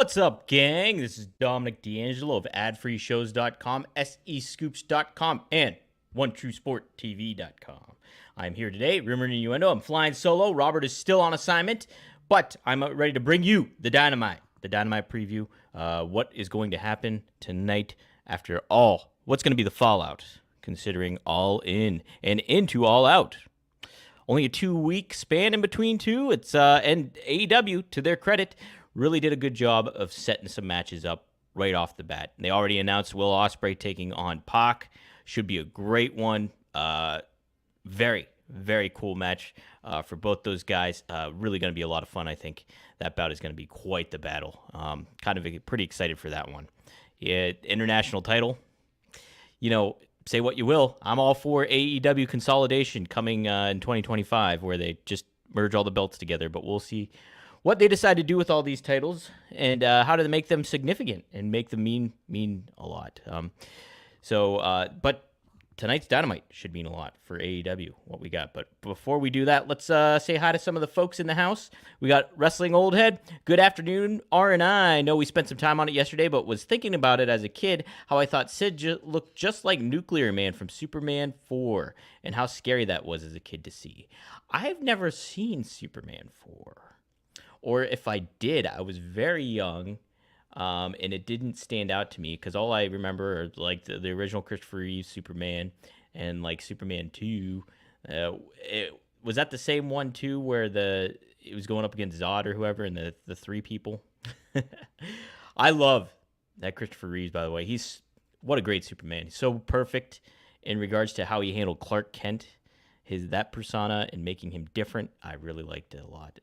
What's up, gang? This is Dominic D'Angelo of adfreeshows.com, SEscoops.com, and OneTrueSportTV.com. I'm here today, Rumor and Innuendo. I'm flying solo. Robert is still on assignment, but I'm ready to bring you the Dynamite preview. What is going to happen tonight after all? What's going to be the fallout, considering All In and into All Out? Only a 2-week span in between two. And AEW, to their credit, really did a good job of setting some matches up right off the bat. They already announced Will Ospreay taking on Pac. Should be a great one. Very, very cool match for both those guys. Really going to be a lot of fun, I think. That bout is going to be quite the battle. Kind of pretty excited for that one. Yeah, international title. You know, say what you will. I'm all for AEW consolidation coming in 2025, where they just merge all the belts together. But we'll see what they decide to do with all these titles and how do they make them significant and make them mean a lot. But tonight's Dynamite should mean a lot for AEW, what we got. But before we do that, let's say hi to some of the folks in the house. We got Wrestling Old Head. Good afternoon, R&I. I know we spent some time on it yesterday, but was thinking about it as a kid, how I thought Sid looked just like Nuclear Man from Superman 4, and how scary that was as a kid to see. I've never seen Superman 4. Or if I did, I was very young, and it didn't stand out to me because all I remember are like the original Christopher Reeve Superman and like Superman 2. Was that the same one too where it was going up against Zod or whoever and the three people? I love that Christopher Reeves, by the way. What a great Superman. He's so perfect in regards to how he handled Clark Kent, that persona, and making him different. I really liked it a lot.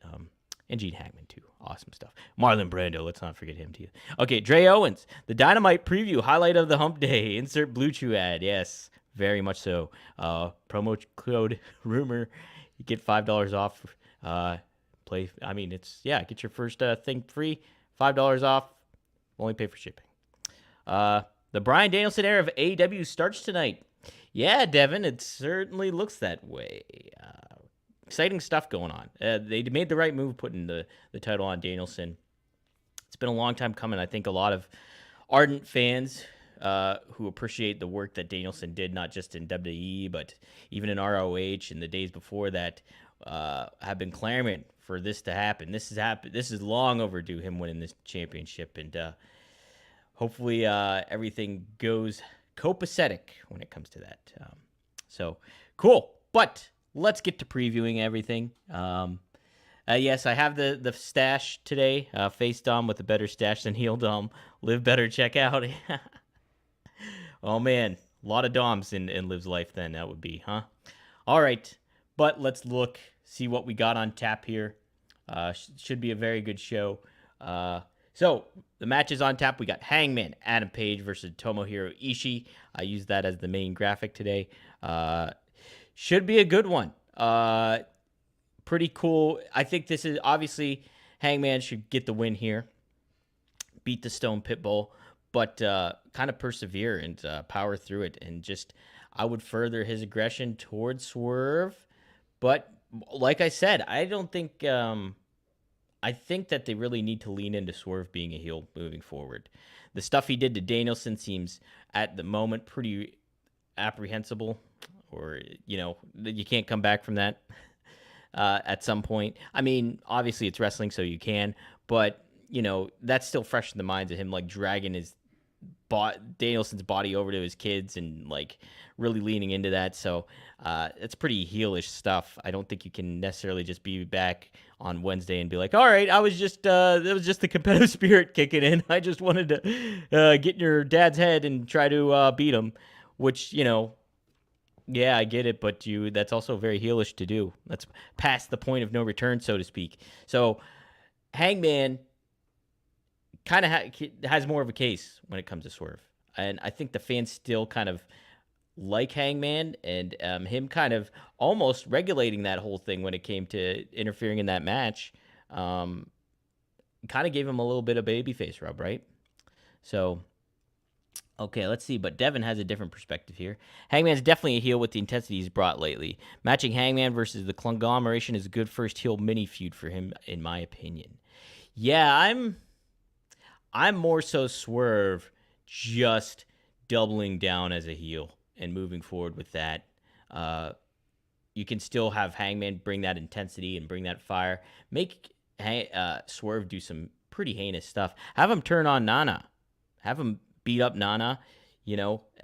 And Gene Hackman, too. Awesome stuff. Marlon Brando, let's not forget him, too. Okay, Dre Owens, the Dynamite preview, highlight of the hump day. Insert Blue Chew ad. Yes, very much so. Promo code RUMOR. You get $5 off. Get your first thing free. $5 off. Only pay for shipping. The Bryan Danielson era of AEW starts tonight. Yeah, Devin, it certainly looks that way. Exciting stuff going on. They made the right move putting the title on Danielson. It's been a long time coming. I think a lot of ardent fans who appreciate the work that Danielson did, not just in WWE, but even in ROH and the days before that, have been clamoring for this to happen. This is long overdue, him winning this championship. And hopefully everything goes copacetic when it comes to that. So, cool. But let's get to previewing everything. Yes, I have the stash today. Face Dom with a better stash than heel Dom. Live better, check out. Oh, man. A lot of Doms in Liv's life then, that would be, huh? All right. But let's see what we got on tap here. Should be a very good show. So, the matches on tap, we got Hangman, Adam Page versus Tomohiro Ishii. I used that as the main graphic today. Should be a good one. Pretty cool. I think this is obviously Hangman should get the win here. Beat the Stone Pitbull, but kind of persevere and power through it. And just, I would further his aggression towards Swerve. But like I said, I don't think, I think that they really need to lean into Swerve being a heel moving forward. The stuff he did to Danielson seems at the moment pretty apprehensible. Or, you can't come back from that at some point. I mean, obviously it's wrestling, so you can. But, that's still fresh in the minds of him, like, dragging Danielson's body over to his kids and, like, really leaning into that. So it's pretty heelish stuff. I don't think you can necessarily just be back on Wednesday and be like, all right, it was just the competitive spirit kicking in. I just wanted to get in your dad's head and try to beat him, which, yeah, I get it, but that's also very heelish to do. That's past the point of no return, so to speak. So Hangman kind of has more of a case when it comes to Swerve. And I think the fans still kind of like Hangman and him kind of almost regulating that whole thing when it came to interfering in that match. Kind of gave him a little bit of babyface rub, right? So, okay, let's see. But Devin has a different perspective here. Hangman's definitely a heel with the intensity he's brought lately. Matching Hangman versus the Conglomeration is a good first heel mini feud for him, in my opinion. Yeah, I'm more so Swerve just doubling down as a heel and moving forward with that. You can still have Hangman bring that intensity and bring that fire. Make Swerve do some pretty heinous stuff. Have him turn on Nana. Have him beat up Nana.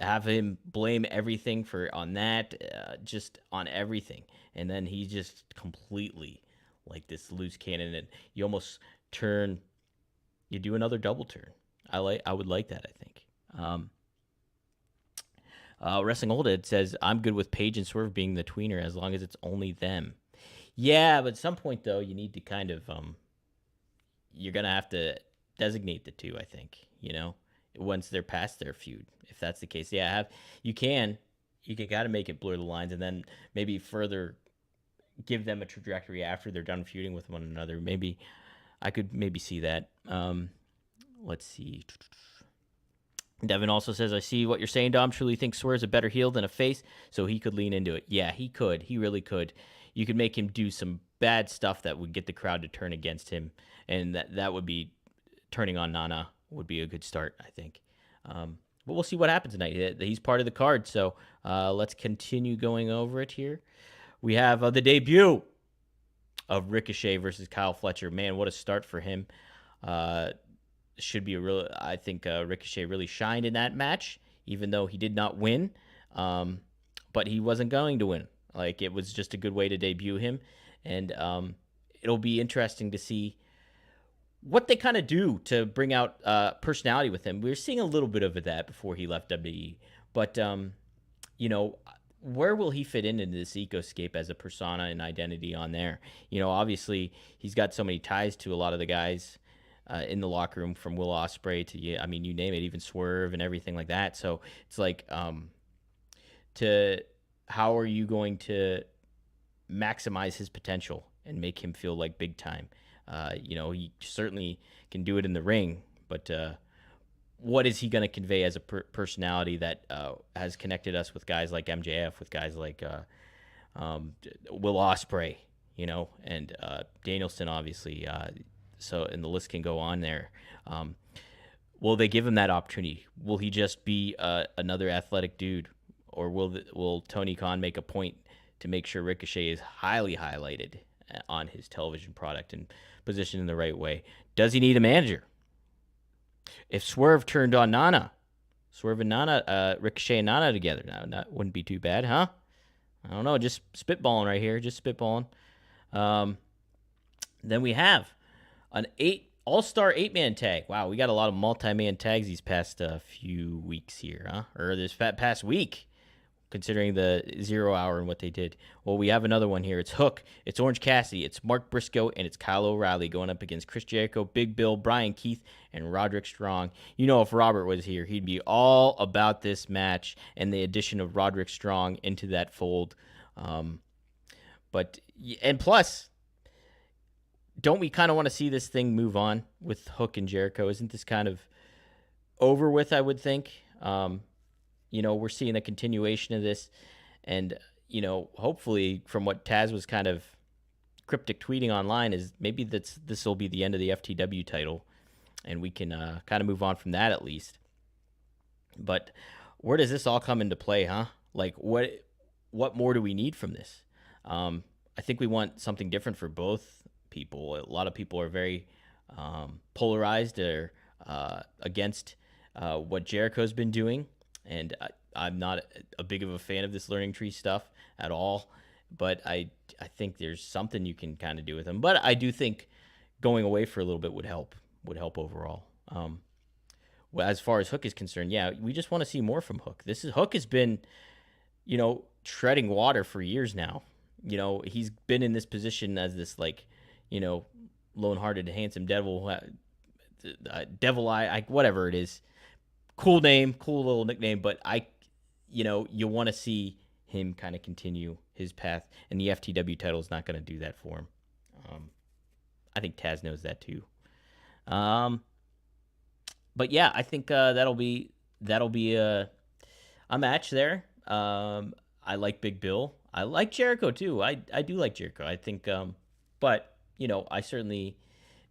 Have him blame everything on that, just on everything. And then he's just completely like this loose cannon, and you almost you do another double turn. I would like that, I think. Wrestling Old Ed says, I'm good with Paige and Swerve being the tweener as long as it's only them. Yeah, but at some point, though, you need to kind of, you're going to have to designate the two, I think, once they're past their feud. If that's the case, yeah, you can got to make it blur the lines and then maybe further give them a trajectory after they're done feuding with one another. Maybe I could see that. Let's see. Devin also says, I see what you're saying, Dom. Truly think Swerve's a better heel than a face, so he could lean into it. Yeah, he could. He really could. You could make him do some bad stuff that would get the crowd to turn against him, and that would be turning on Nana would be a good start, I think. But we'll see what happens tonight. He's part of the card, so let's continue going over it here. We have the debut of Ricochet versus Kyle Fletcher. Man, what a start for him. Should be I think Ricochet really shined in that match, even though he did not win. But he wasn't going to win. Like, it was just a good way to debut him. And it'll be interesting to see what they kind of do to bring out personality with him. We were seeing a little bit of that before he left WWE. But, where will he fit into this ecoscape as a persona and identity on there? Obviously, he's got so many ties to a lot of the guys in the locker room, from Will Ospreay to, you name it, even Swerve and everything like that. So it's like, how are you going to maximize his potential and make him feel like big time? He certainly can do it in the ring, but what is he going to convey as a personality that has connected us with guys like MJF, with guys like Will Ospreay, and Danielson, obviously. And the list can go on there. Will they give him that opportunity? Will he just be another athletic dude, or will Tony Khan make a point to make sure Ricochet is highly highlighted on his television product and positioned in the right way? Does he need a manager? If Swerve turned on Nana, Ricochet and Nana together, now that wouldn't be too bad, huh? I don't know, just spitballing right here, just spitballing. Then we have an all-star 8-man tag. Wow, we got a lot of multi-man tags these past few weeks here, huh? Or this past week, considering the 0 hour and what they did. Well, we have another one here. It's Hook, it's Orange Cassidy, it's Mark Briscoe, and it's Kyle O'Reilly going up against Chris Jericho, Big Bill, Brian Keith, and Roderick Strong. If Robert was here, he'd be all about this match and the addition of Roderick Strong into that fold. And plus, don't we kind of want to see this thing move on with Hook and Jericho? Isn't this kind of over with, I would think? We're seeing a continuation of this. And, hopefully from what Taz was kind of cryptic tweeting online is maybe this will be the end of the FTW title. And we can kind of move on from that at least. But where does this all come into play, huh? Like, what more do we need from this? I think we want something different for both people. A lot of people are very polarized or against what Jericho's been doing, and I'm not a big of a fan of this learning tree stuff at all, but I think there's something you can kind of do with him. But I do think going away for a little bit would help overall. As far as Hook is concerned, yeah, we just want to see more from Hook. Hook has been, treading water for years now. He's been in this position as this, like, lone-hearted, handsome devil, devil eye, whatever it is. Cool name, cool little nickname, but you want to see him kind of continue his path, and the FTW title is not going to do that for him. I think Taz knows that too. But yeah, I think that'll be a match there. I like Big Bill. I like Jericho too. I do like Jericho. I think, but I certainly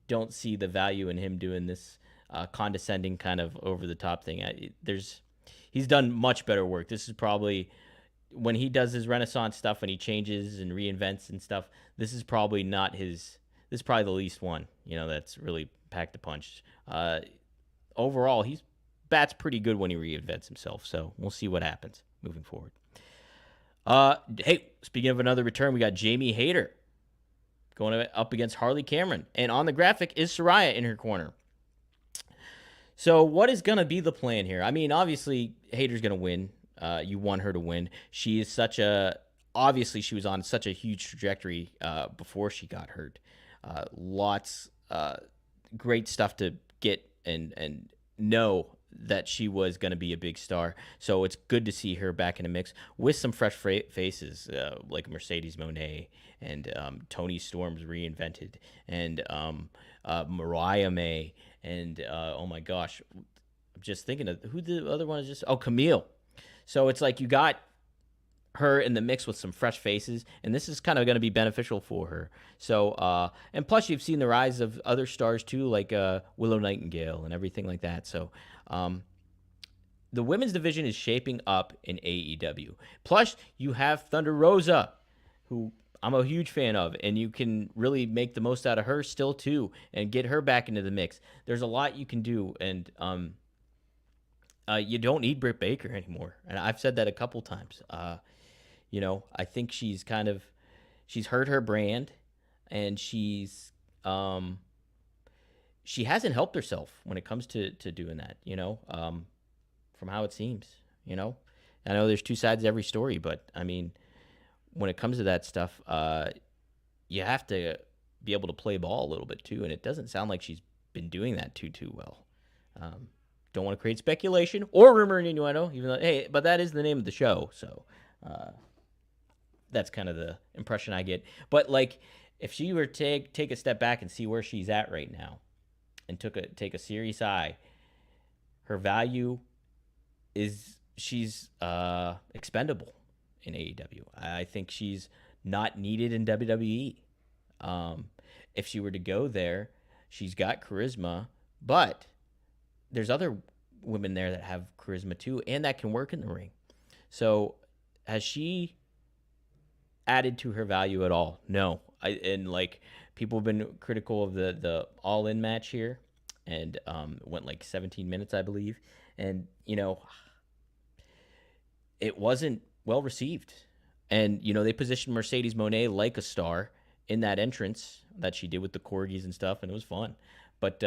don't see the value in him doing this condescending kind of over the top thing. He's done much better work. This is probably when he does his Renaissance stuff and he changes and reinvents and stuff. This is probably not his. This is probably the least one. That's really packed a punch. Overall, he's bats pretty good when he reinvents himself. So we'll see what happens moving forward. Hey, speaking of another return, we got Jamie Hayter going up against Harley Cameron. And on the graphic is Saraya in her corner. So what is going to be the plan here? I mean, obviously, Hayter's going to win. You want her to win. She is obviously she was on such a huge trajectory before she got hurt. Lots great stuff to get and know that she was going to be a big star. So it's good to see her back in the mix with some fresh faces like Mercedes Moné and Toni Storm's reinvented and Mariah May and oh my gosh, I'm just thinking of who the other one is Camille. So it's like you got her in the mix with some fresh faces, and this is kind of going to be beneficial for her. So, and plus you've seen the rise of other stars too, like Willow Nightingale and everything like that. So, the women's division is shaping up in AEW. Plus, you have Thunder Rosa, who I'm a huge fan of, and you can really make the most out of her still too, and get her back into the mix. There's a lot you can do, and you don't need Britt Baker anymore, and I've said that a couple times. I think she's hurt her brand, and she hasn't helped herself when it comes to doing that, from how it seems, I know there's two sides to every story, but I mean, when it comes to that stuff, you have to be able to play ball a little bit too, and it doesn't sound like she's been doing that too well. Don't want to create speculation or rumor and innuendo, even though, but that is the name of the show, so that's kind of the impression I get. But like, if she were to take a step back and see where she's at right now, and take a serious eye, her value is she's expendable in AEW. I think she's not needed in WWE. If she were to go there, she's got charisma, but there's other women there that have charisma too, and that can work in the ring. So has she added to her value at all? No. People have been critical of the all-in match here, and went like 17 minutes, I believe. And, it wasn't well received. And, they positioned Mercedes Moné like a star in that entrance that she did with the corgis and stuff, and it was fun. But,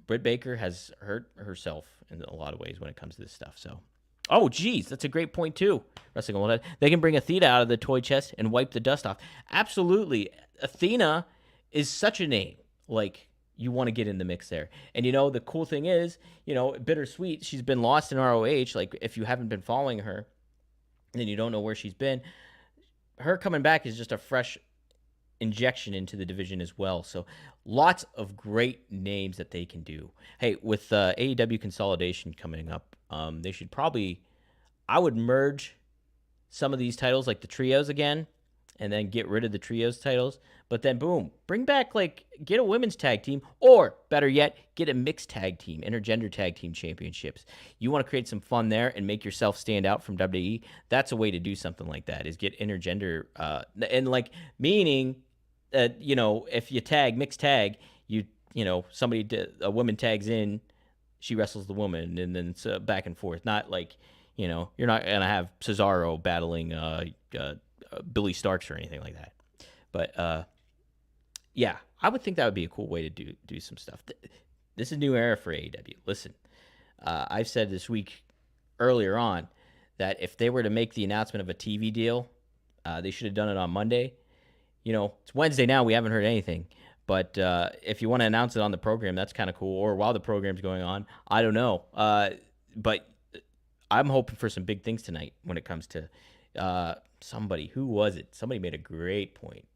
Britt Baker has hurt herself in a lot of ways when it comes to this stuff. So, oh, geez, that's a great point, too. Wrestling Old Head. They can bring Athena out of the toy chest and wipe the dust off. Absolutely. Athena is such a name. Like, you want to get in the mix there. And, the cool thing is, bittersweet, she's been lost in ROH. Like, if you haven't been following her, then you don't know where she's been. Her coming back is just a fresh injection into the division as well. So lots of great names that they can do. Hey, with AEW consolidation coming up, they should I would merge some of these titles, like the trios again, and then get rid of the trios titles. But then, boom, bring back, get a women's tag team, or better yet, get a mixed tag team, intergender tag team championships. You want to create some fun there and make yourself stand out from WWE? That's a way to do something like that, is get intergender, meaning that, if you mixed tag, a woman tags in, she wrestles the woman, and then it's back and forth. Not you're not going to have Cesaro battling Billy Starks or anything like that. But, yeah, I would think that would be a cool way to do some stuff. This is a new era for AEW. Listen, I've said this week earlier on that if they were to make the announcement of a TV deal, they should have done it on Monday. It's Wednesday now. We haven't heard anything. But if you want to announce it on the program, that's kind of cool. Or while the program's going on, I don't know. But I'm hoping for some big things tonight when it comes to somebody. Who was it? Somebody made a great point.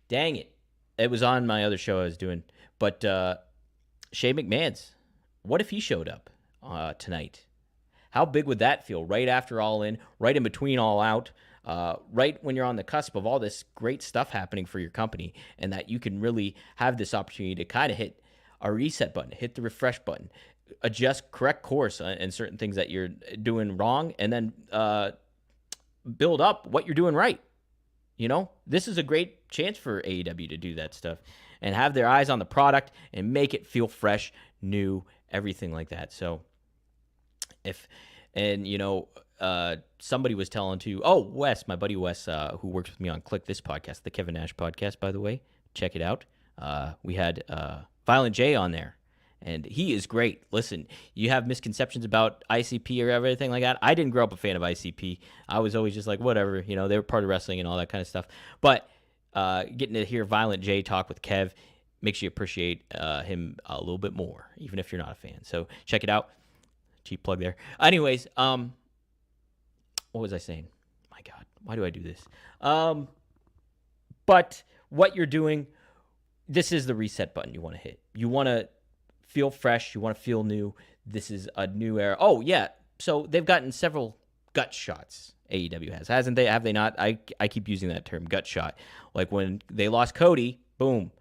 Dang it. It was on my other show I was doing. But Shane McMahon's, what if he showed up tonight? How big would that feel? Right after All In, right in between All Out. right when you're on the cusp of all this great stuff happening for your company, and that you can really have this opportunity to kind of hit a reset button, hit the refresh button, adjust correct course and certain things that you're doing wrong, and then build up what you're doing right. This is a great chance for AEW to do that stuff and have their eyes on the product and make it feel fresh, new, everything like that. So somebody was telling Wes, my buddy Wes, who works with me on Click This podcast, the Kevin Nash podcast, by the way, check it out. We had Violent J on there, and he is great. Listen, you have misconceptions about ICP or everything like that. I didn't grow up a fan of ICP. I was always just like, whatever, they were part of wrestling and all that kind of stuff. But getting to hear Violent J talk with Kev makes you appreciate him a little bit more, even if you're not a fan. So check it out. Cheap plug there. Anyways, what was I saying? My God, why do I do this? But what you're doing, this is the reset button you want to hit. You want to feel fresh. You want to feel new. This is a new era. Oh, yeah. So they've gotten several gut shots. AEW has, hasn't they? Have they not? I keep using that term, gut shot. Like when they lost Cody, boom,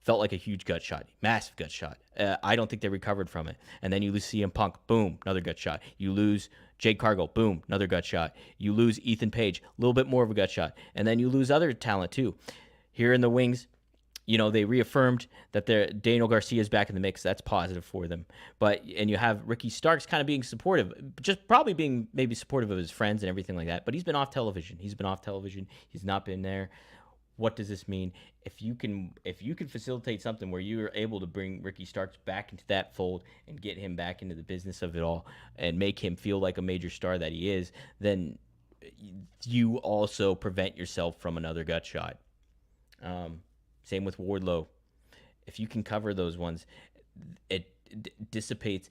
felt like a huge gut shot, massive gut shot. I don't think they recovered from it. And then you lose CM Punk, boom, another gut shot. You lose Jade Cargill, boom, another gut shot. You lose Ethan Page, a little bit more of a gut shot. And then you lose other talent too. Here in the wings, they reaffirmed that Daniel Garcia is back in the mix. That's positive for them. And you have Ricky Starks kind of being supportive, just probably being maybe supportive of his friends and everything like that. But he's been off television. He's not been there. What does this mean? If you can facilitate something where you're able to bring Ricky Starks back into that fold and get him back into the business of it all and make him feel like a major star that he is, then you also prevent yourself from another gut shot. Same with Wardlow. If you can cover those ones, it dissipates.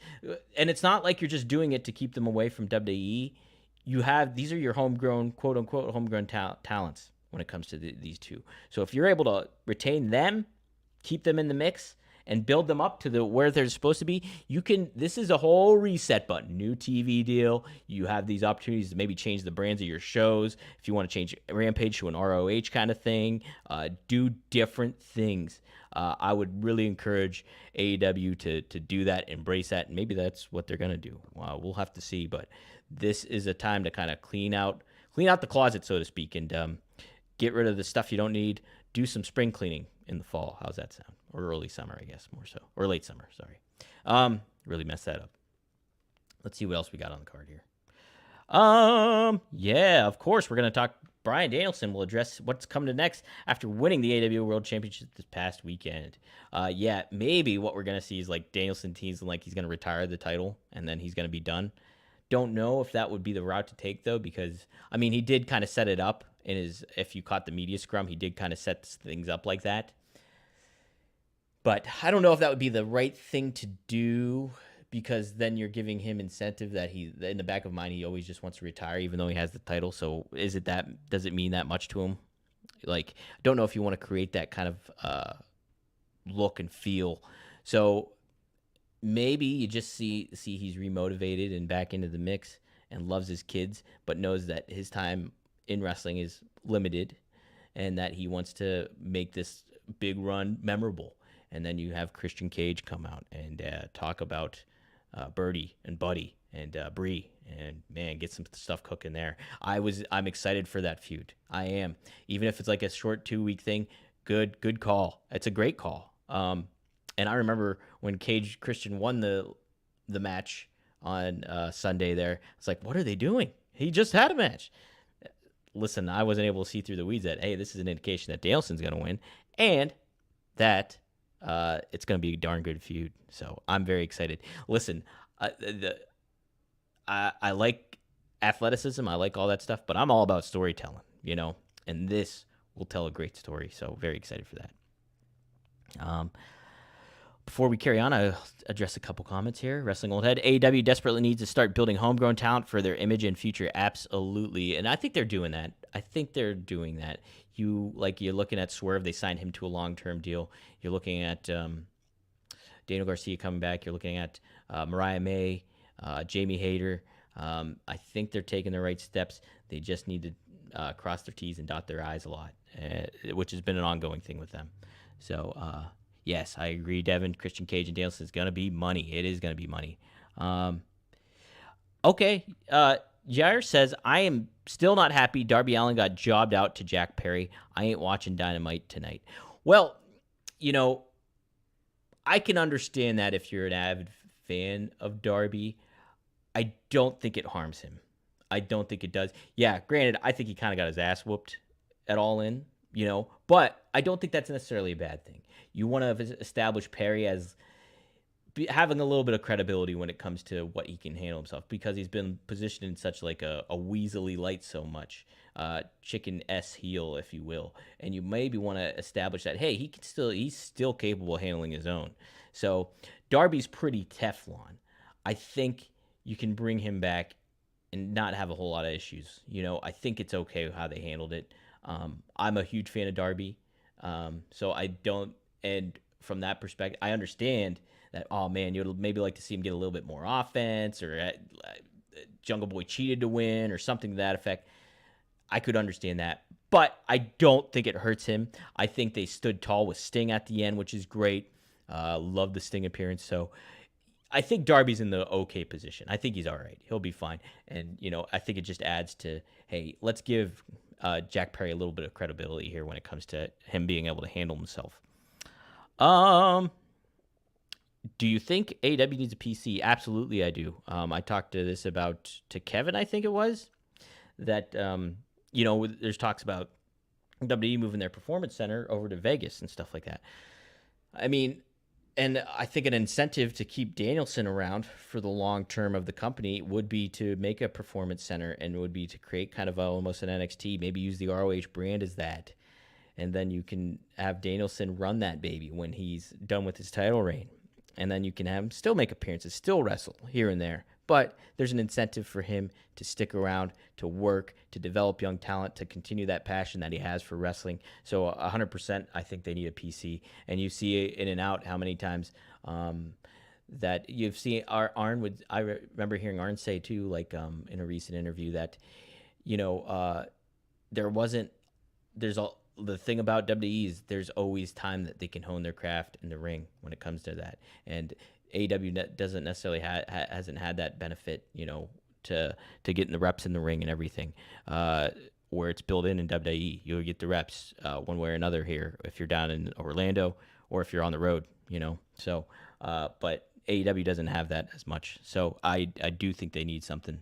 And it's not like you're just doing it to keep them away from WWE. These are your homegrown, quote unquote, homegrown talents when it comes to these two. So if you're able to retain them, keep them in the mix, and build them up to where they're supposed to be, this is a whole reset button. New TV deal. You have these opportunities to maybe change the brands of your shows. If you want to change Rampage to an ROH kind of thing, do different things. I would really encourage AEW to do that, embrace that, and maybe that's what they're going to do. We'll have to see, but this is a time to kind of clean out the closet, so to speak, and get rid of the stuff you don't need. Do some spring cleaning in the fall. How's that sound? Or early summer, I guess, more so. Or late summer, sorry. Really messed that up. Let's see what else we got on the card here. Yeah, of course, we're going to talk. Bryan Danielson will address what's coming to next after winning the AEW World Championship this past weekend. Yeah, maybe what we're going to see is like Danielson teasing like he's going to retire the title and then he's going to be done. Don't know if that would be the route to take, though, because, I mean, he did kind of set it up if you caught the media scrum, he did kind of set things up like that. But I don't know if that would be the right thing to do, because then you're giving him incentive that in the back of mind, he always just wants to retire, even though he has the title. So does it mean that much to him? Like, I don't know if you want to create that kind of look and feel. So maybe you just see he's remotivated and back into the mix and loves his kids, but knows that his time in wrestling is limited and that he wants to make this big run memorable. And then you have Christian Cage come out and talk about Birdie and Buddy and Bree, and man, get some stuff cooking there. I'm excited for that feud. I am, even if it's like a short 2-week thing. Good call. It's a great call. And I remember when Cage Christian won the match on Sunday there. It's like, what are they doing? He just had a match. Listen, I wasn't able to see through the weeds that, hey, this is an indication that Danielson's going to win, and that it's going to be a darn good feud. So I'm very excited. Listen, I like athleticism. I like all that stuff, but I'm all about storytelling, and this will tell a great story. So very excited for that. Before we carry on, I'll address a couple comments here. Wrestling Old Head. AEW desperately needs to start building homegrown talent for their image and future. Absolutely. And I think they're doing that. You're looking at Swerve. They signed him to a long-term deal. You're looking at Daniel Garcia coming back. You're looking at Mariah May, Jamie Hayter. I think they're taking the right steps. They just need to cross their T's and dot their I's a lot, which has been an ongoing thing with them. So, yes, I agree, Devin. Christian Cage and Danielson is going to be money. It is going to be money. Okay. Jair says, I am still not happy Darby Allin got jobbed out to Jack Perry. I ain't watching Dynamite tonight. Well, I can understand that if you're an avid fan of Darby. I don't think it harms him. I don't think it does. Yeah, granted, I think he kind of got his ass whooped at All In, but I don't think that's necessarily a bad thing. You want to establish Perry as having a little bit of credibility when it comes to what he can handle himself, because he's been positioned in such like a weaselly light so much, chicken S heel, if you will, and you maybe want to establish that, hey, he's still capable of handling his own. So Darby's pretty Teflon. I think you can bring him back and not have a whole lot of issues. I think it's okay how they handled it. I'm a huge fan of Darby, so I don't, and from that perspective, I understand that, oh man, you'd maybe like to see him get a little bit more offense, or Jungle Boy cheated to win, or something to that effect. I could understand that, but I don't think it hurts him. I think they stood tall with Sting at the end, which is great. Love the Sting appearance. So I think Darby's in the okay position. I think he's all right. He'll be fine. And, I think it just adds to, hey, let's give Jack Perry a little bit of credibility here when it comes to him being able to handle himself. Do you think AEW needs a PC? Absolutely, I do. I talked to this to Kevin, I think it was, that, there's talks about WWE moving their performance center over to Vegas and stuff like that. I mean, and I think an incentive to keep Danielson around for the long term of the company would be to make a performance center, and would be to create kind of almost an NXT, maybe use the ROH brand as that. And then you can have Danielson run that baby when he's done with his title reign. And then you can have him still make appearances, still wrestle here and there. But there's an incentive for him to stick around, to work, to develop young talent, to continue that passion that he has for wrestling. So 100%, I think they need a PC. And you see in and out how many times that you've seen Arn would. I remember hearing Arn say too, like in a recent interview, that the thing about WWE is there's always time that they can hone their craft in the ring when it comes to that. And AEW doesn't necessarily hasn't had that benefit, to getting the reps in the ring and everything, where it's built in WWE. You'll get the reps one way or another here if you're down in Orlando or if you're on the road, So, but AEW doesn't have that as much. So I do think they need something.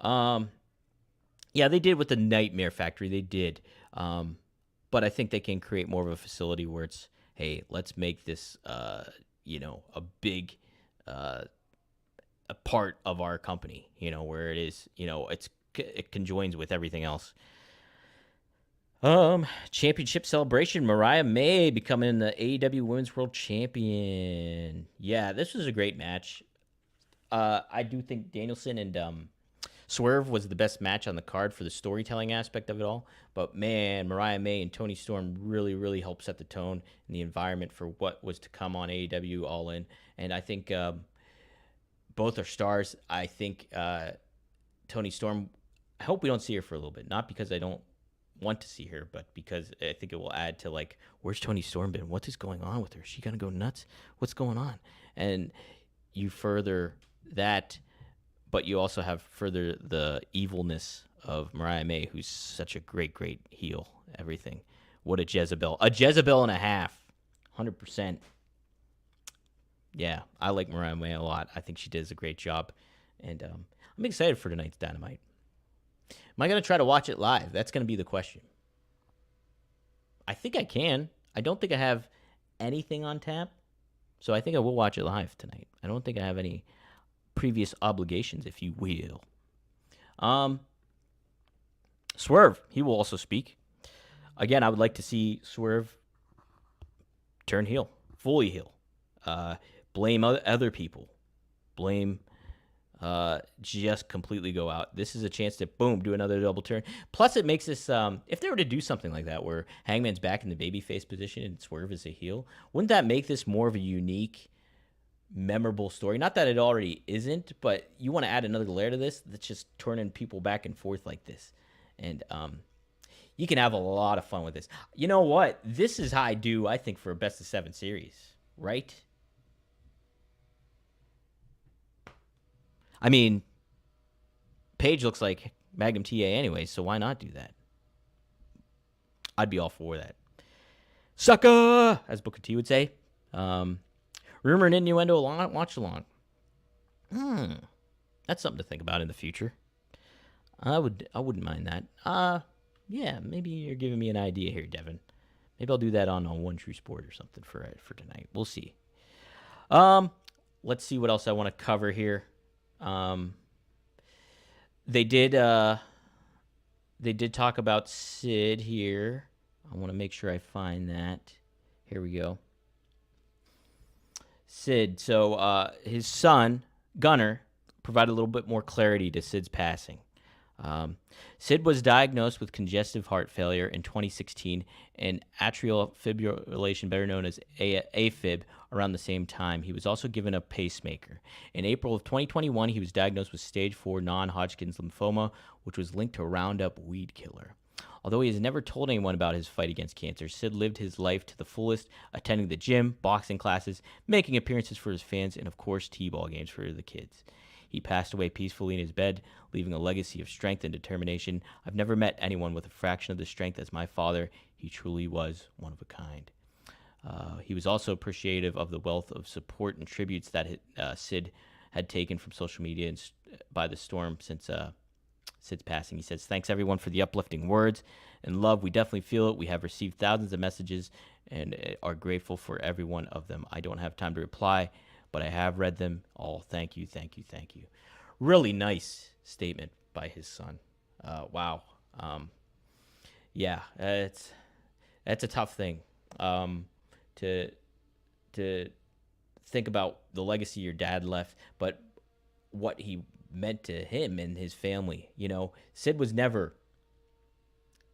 Yeah, they did with the Nightmare Factory. They did. But I think they can create more of a facility where it's, hey, let's make this, a big a part of our company, where it is, it conjoins with everything else. Championship celebration. Mariah May becoming the AEW Women's World Champion. Yeah, this was a great match. I do think Danielson and Swerve was the best match on the card for the storytelling aspect of it all. But man, Mariah May and Toni Storm really, really helped set the tone and the environment for what was to come on AEW All In. And I think both are stars. I think Toni Storm, I hope we don't see her for a little bit. Not because I don't want to see her, but because I think it will add to, like, where's Toni Storm been? What is going on with her? Is she going to go nuts? What's going on? And you further that, but you also have further the evilness of Mariah May, who's such a great, great heel. Everything. What a Jezebel. A Jezebel and a half. 100%. Yeah, I like Mariah May a lot. I think she does a great job. And I'm excited for tonight's Dynamite. Am I going to try to watch it live? That's going to be the question. I think I can. I don't think I have anything on tap. So I think I will watch it live tonight. I don't think I have any previous obligations, if you will. Swerve, he will also speak. Again, I would like to see Swerve turn heel, fully heel. Blame other people. Blame, just completely go out. This is a chance to, boom, do another double turn. Plus, it makes this, if they were to do something like that, where Hangman's back in the babyface position and Swerve is a heel, wouldn't that make this more of a unique, memorable story? Not that it already isn't, but you want to add another layer to this that's just turning people back and forth like this. And you can have a lot of fun with this. You know what? This is how I do, I think, for a best of 7 series, right? I mean, Paige looks like Magnum TA anyway, so why not do that? I'd be all for that. Sucker, as Booker T would say. Rumor and Innuendo watch along. That's something to think about in the future. I wouldn't mind that. Yeah, maybe you're giving me an idea here, Devin. Maybe I'll do that on One True Sport or something for tonight. We'll see. Let's see what else I want to cover here. They did talk about Sid here. I want to make sure I find that. Here we go. Sid. So his son, Gunner, provided a little bit more clarity to Sid's passing. Sid was diagnosed with congestive heart failure in 2016 and atrial fibrillation, better known as AFib, around the same time. He was also given a pacemaker. In April of 2021, he was diagnosed with stage 4 non-Hodgkin's lymphoma, which was linked to Roundup weed killer. Although he has never told anyone about his fight against cancer, Sid lived his life to the fullest, attending the gym, boxing classes, making appearances for his fans, and of course, t-ball games for the kids. He passed away peacefully in his bed, leaving a legacy of strength and determination. I've never met anyone with a fraction of the strength as my father. He truly was one of a kind. He was also appreciative of the wealth of support and tributes that Sid had taken from social media by the storm since Sid's passing. He says, "Thanks everyone for the uplifting words and love. We definitely feel it. We have received thousands of messages and are grateful for every one of them. I don't have time to reply, but I have read them all. Thank you, thank you, thank you." Really nice statement by his son. Wow. Yeah, that's a tough thing to think about the legacy your dad left, but what he meant to him and his family. You know, Sid was never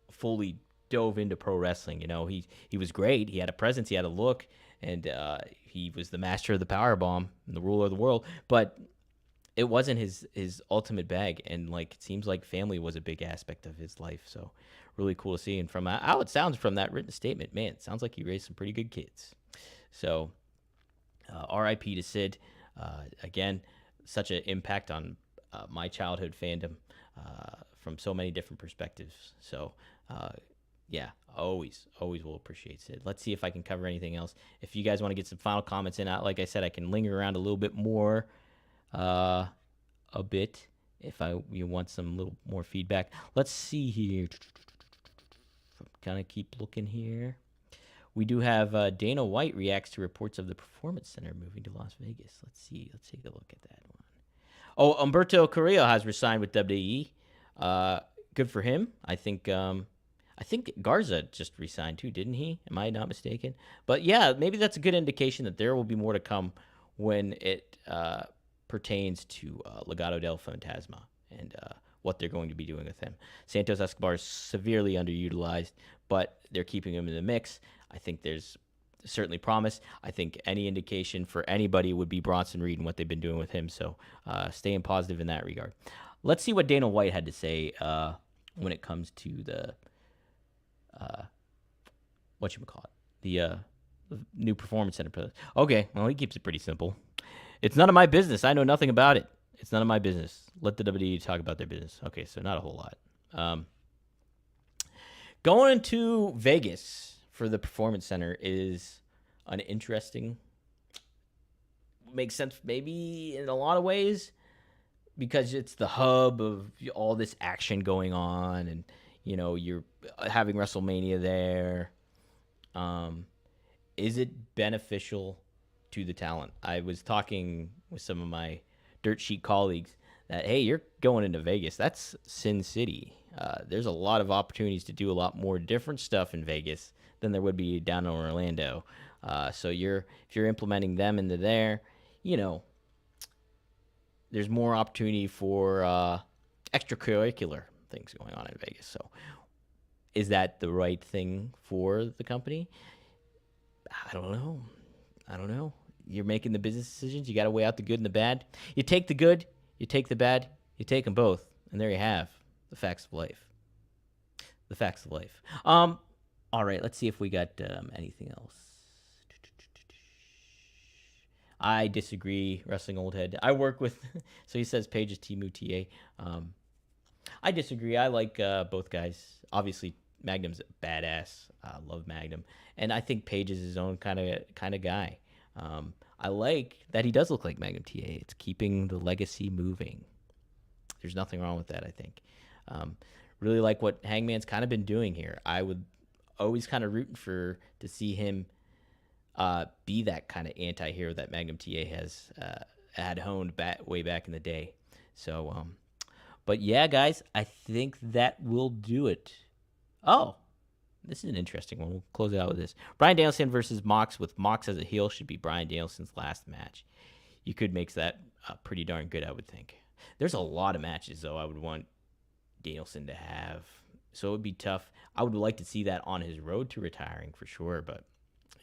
fully dove into pro wrestling. You know, he was great. He had a presence. He had a look, and he was the master of the power bomb and the ruler of the world. But it wasn't his ultimate bag, and like it seems like family was a big aspect of his life. So really cool to see. And from how it sounds from that written statement, man, it sounds like he raised some pretty good kids. So R.I.P. to Sid. Again, such an impact on my childhood fandom from so many different perspectives. So yeah, always will appreciate Sid. Let's see if I can cover anything else. If you guys want to get some final comments in, like I said, I can linger around a little bit more, a bit, if you want some little more feedback. Let's see here. Kind of keep looking here. We do have Dana White reacts to reports of the Performance Center moving to Las Vegas. Let's see. Let's take a look at that one. Oh, Humberto Carrillo has resigned with WWE. Good for him. I think Garza just resigned too, didn't he? Am I not mistaken? But yeah, maybe that's a good indication that there will be more to come when it pertains to Legado del Fantasma and what they're going to be doing with him. Santos Escobar is severely underutilized, but they're keeping him in the mix. I think there's certainly promise. I think any indication for anybody would be Bronson Reed and what they've been doing with him. So staying positive in that regard. Let's see what Dana White had to say when it comes to the the new Performance Center. Okay, well, he keeps it pretty simple. It's none of my business. I know nothing about it. It's none of my business. Let the WWE talk about their business. Okay, so not a whole lot. Going to Vegas for the Performance Center is an interesting, makes sense maybe in a lot of ways, because it's the hub of all this action going on, and you know, you're having WrestleMania there. Is it beneficial to the talent? I was talking with some of my dirt sheet colleagues that, hey, you're going into Vegas. That's Sin City. There's a lot of opportunities to do a lot more different stuff in Vegas than there would be down in Orlando. So if you're implementing them into there, you know, there's more opportunity for extracurricular things going on in Vegas. So is that the right thing for the company? I don't know. You're making the business decisions. You got to weigh out the good and the bad. You take the good, you take the bad, you take them both. And there you have the facts of life. the facts of life. All right, let's see if we got anything else. I disagree, Wrestling Old Head. I work with, so he says Paige is Timu TA. I disagree. I like both guys. Obviously, Magnum's a badass. Love Magnum, and I think Paige is his own kind of guy. I like that he does look like Magnum TA. It's keeping the legacy moving. There's nothing wrong with that, I think. Really like what Hangman's kind of been doing here. I would always kind of rooting to see him be that kind of anti-hero that Magnum TA has had honed way back in the day. So, but yeah, guys, I think that will do it. Oh, this is an interesting one. We'll close it out with this. Bryan Danielson versus Mox, with Mox as a heel, should be Bryan Danielson's last match. You could make that pretty darn good, I would think. There's a lot of matches, though, I would want Danielson to have. So it would be tough. I would like to see that on his road to retiring for sure, but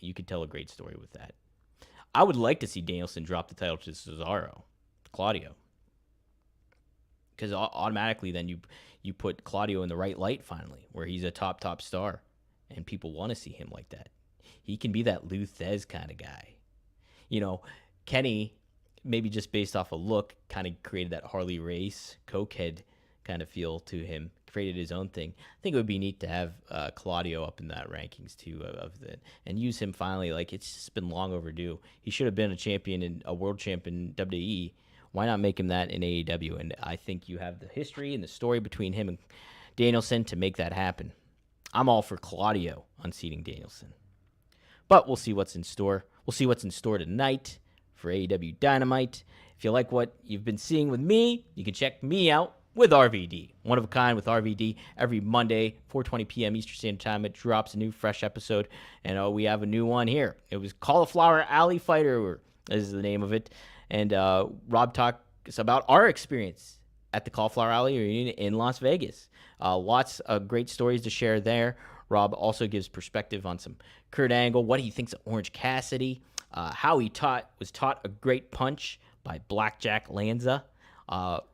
you could tell a great story with that. I would like to see Danielson drop the title to Cesaro, Claudio. Because automatically then you put Claudio in the right light finally, where he's a top star, and people want to see him like that. He can be that Lou Thez kind of guy. Kenny, maybe just based off a look, kind of created that Harley Race, cokehead kind of feel to him, created his own thing. I think it would be neat to have Claudio up in that rankings too, and use him finally. Like, it's just been long overdue. He should have been a world champion in WWE. Why not make him that in AEW? And I think you have the history and the story between him and Danielson to make that happen. I'm all for Claudio unseating Danielson. But we'll see what's in store. We'll see what's in store tonight for AEW Dynamite. If you like what you've been seeing with me, you can check me out with RVD. One of a kind with RVD. Every Monday, 4:20 p.m. Eastern Standard Time, it drops a new fresh episode. And we have a new one here. It was Cauliflower Alley Fighter is the name of it. And Rob talks about our experience at the Cauliflower Alley reunion in Las Vegas. Lots of great stories to share there. Rob also gives perspective on some Kurt Angle, what he thinks of Orange Cassidy, how he was taught a great punch by Blackjack Lanza.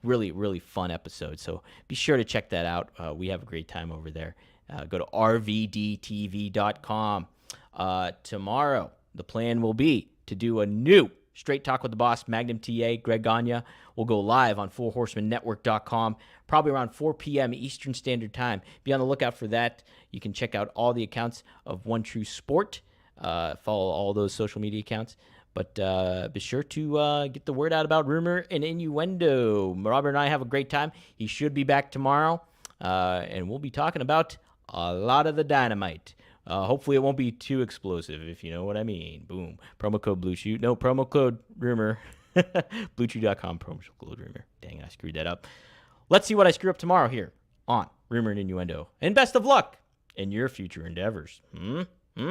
Really, really fun episode. So be sure to check that out. We have a great time over there. Go to rvdtv.com. Tomorrow, the plan will be to do a new Straight Talk with the Boss, Magnum TA, Greg Gagne. We'll go live on FourHorsemenNetwork.com, probably around 4 p.m. Eastern Standard Time. Be on the lookout for that. You can check out all the accounts of One True Sport. Follow all those social media accounts. But be sure to get the word out about Rumor and Innuendo. Robert and I have a great time. He should be back tomorrow. And we'll be talking about a lot of the Dynamite. Hopefully it won't be too explosive, if you know what I mean. Boom. Promo code BlueChew. No, promo code Rumor. BlueChew.com, promo code Rumor. Dang, I screwed that up. Let's see what I screw up tomorrow here on Rumor and Innuendo. And best of luck in your future endeavors.